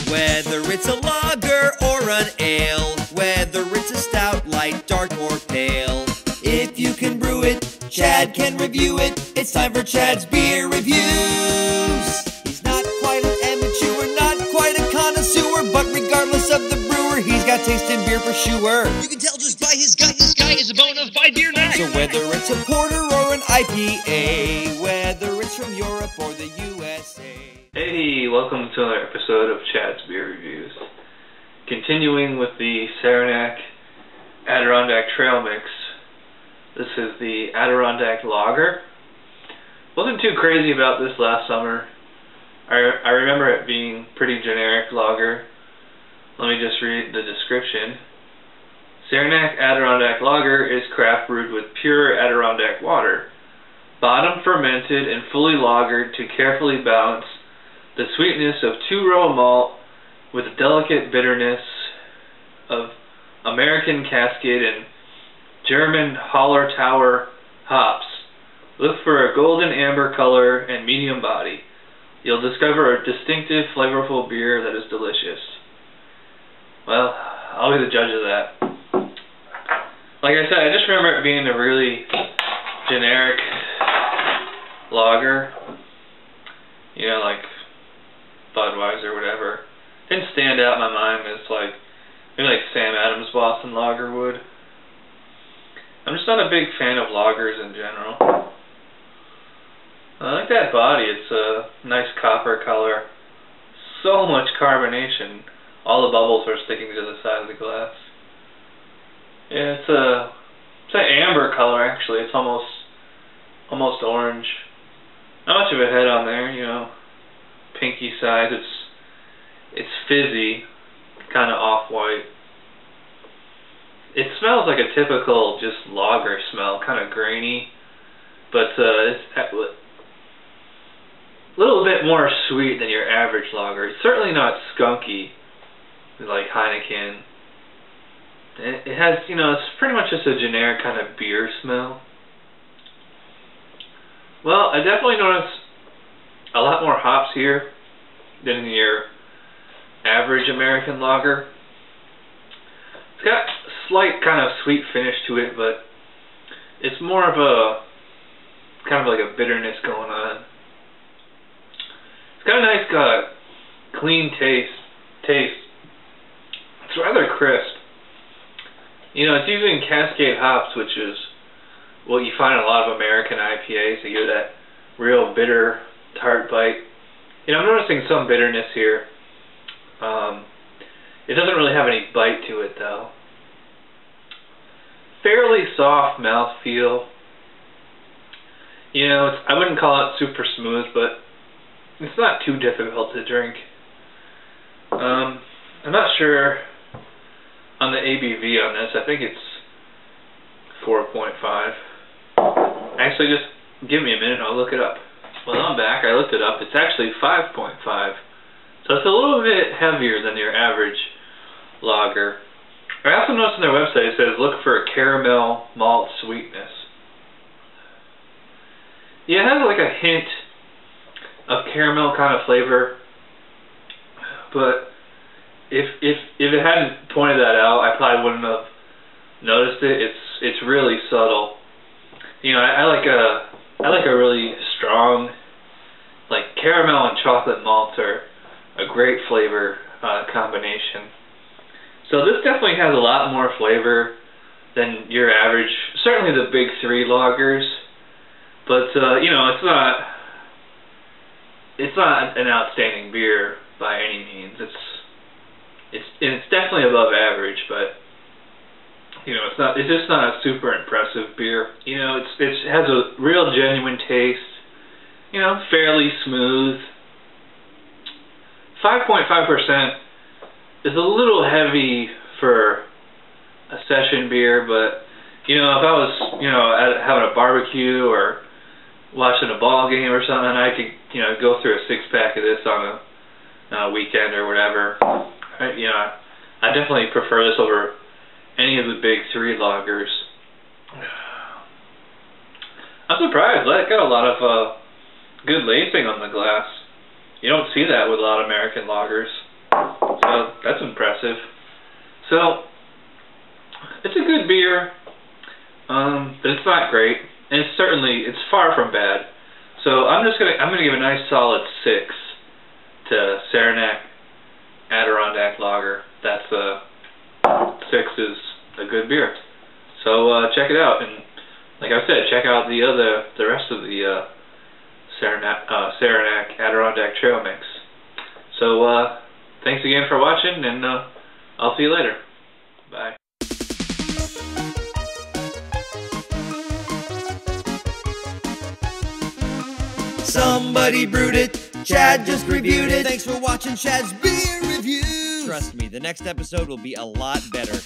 Whether it's a lager or an ale, whether it's a stout, light, dark, or pale. If you can brew it, Chad can review it. It's time for Chad's Beer Reviews. He's not quite an amateur, not quite a connoisseur, but regardless of the brewer, he's got taste in beer for sure. You can tell just by his gut, this guy is a bona fide beer nut. So whether it's a porter or an IPA, whether it's from Europe or the USA. Hey, welcome to another episode of Chad's Beer Reviews. Continuing with the Saranac Adirondack Trail Mix. This is the Adirondack Lager. Wasn't too crazy about this last summer. I remember it being pretty generic lager. Let me just read the description. Saranac Adirondack Lager is craft brewed with pure Adirondack water, bottom fermented and fully lagered to carefully balance the sweetness of two-row malt with the delicate bitterness of American Cascade and German 𝗕𝗏𝗏 hops. Look for a golden amber color and medium body. You'll discover a distinctive, flavorful beer that is delicious. Well, I'll be the judge of that. Like I said, I just remember it being a really generic lager. You know, like Budweiser or whatever. Didn't stand out in my mind as like, maybe like Sam Adams Boston Lager would. I'm just not a big fan of lagers in general. I like that body. It's a nice copper color. So much carbonation. All the bubbles are sticking to the side of the glass. Yeah, it's an amber color actually. It's almost orange. Not much of a head on there, you know. Pinky side. It's fizzy, kind of off-white. It smells like a typical just lager smell, kind of grainy, but it's a little bit more sweet than your average lager. It's certainly not skunky like Heineken. It has, you know, it's pretty much just a generic kind of beer smell. Well, I definitely noticed a lot more hops here than in your average American lager. It's got a slight kind of sweet finish to it, but it's more of a kind of like a bitterness going on. It's got a nice clean taste. It's rather crisp. You know, it's using Cascade hops, which is what you find in a lot of American IPAs. You get that real bitter, tart bite. You know, I'm noticing some bitterness here. It doesn't really have any bite to it, though. Fairly soft mouthfeel. You know, I wouldn't call it super smooth, but it's not too difficult to drink. I'm not sure on the ABV on this. I think it's 4.5. Actually, just give me a minute, I'll look it up. Well, I'm back. I looked it up. It's actually 5.5. So it's a little bit heavier than your average lager. I also noticed on their website it says look for a caramel malt sweetness. Yeah, it has like a hint of caramel kind of flavor, but if it hadn't pointed that out, I probably wouldn't have noticed it. It's really subtle. You know, I like a really strong, like caramel and chocolate malts are a great flavor combination. So this definitely has a lot more flavor than your average, certainly the big three lagers. But you know, it's not an outstanding beer by any means. It's definitely above average, but you know, it's just not a super impressive beer. You know, it has a real genuine taste. You know, fairly smooth. 5.5% is a little heavy for a session beer, but you know, if I was, you know, having a barbecue or watching a ball game or something, I could, you know, go through a 6-pack of this on a weekend or whatever. You know, I definitely prefer this over any of the big three lagers. I'm surprised. It got a lot of good lacing on the glass. You don't see that with a lot of American lagers. So that's impressive. So it's a good beer, but it's not great, and it's far from bad. So I'm gonna give a nice solid 6 to Saranac Adirondack Lager. That's 6 is a good beer. So check it out, and like I said, check out the rest of the Saranac Adirondack Trail Mix. So thanks again for watching, and I'll see you later. Bye. Somebody brewed it, Chad just reviewed it. Thanks for watching Chad's Beer Reviews. Trust me, the next episode will be a lot better.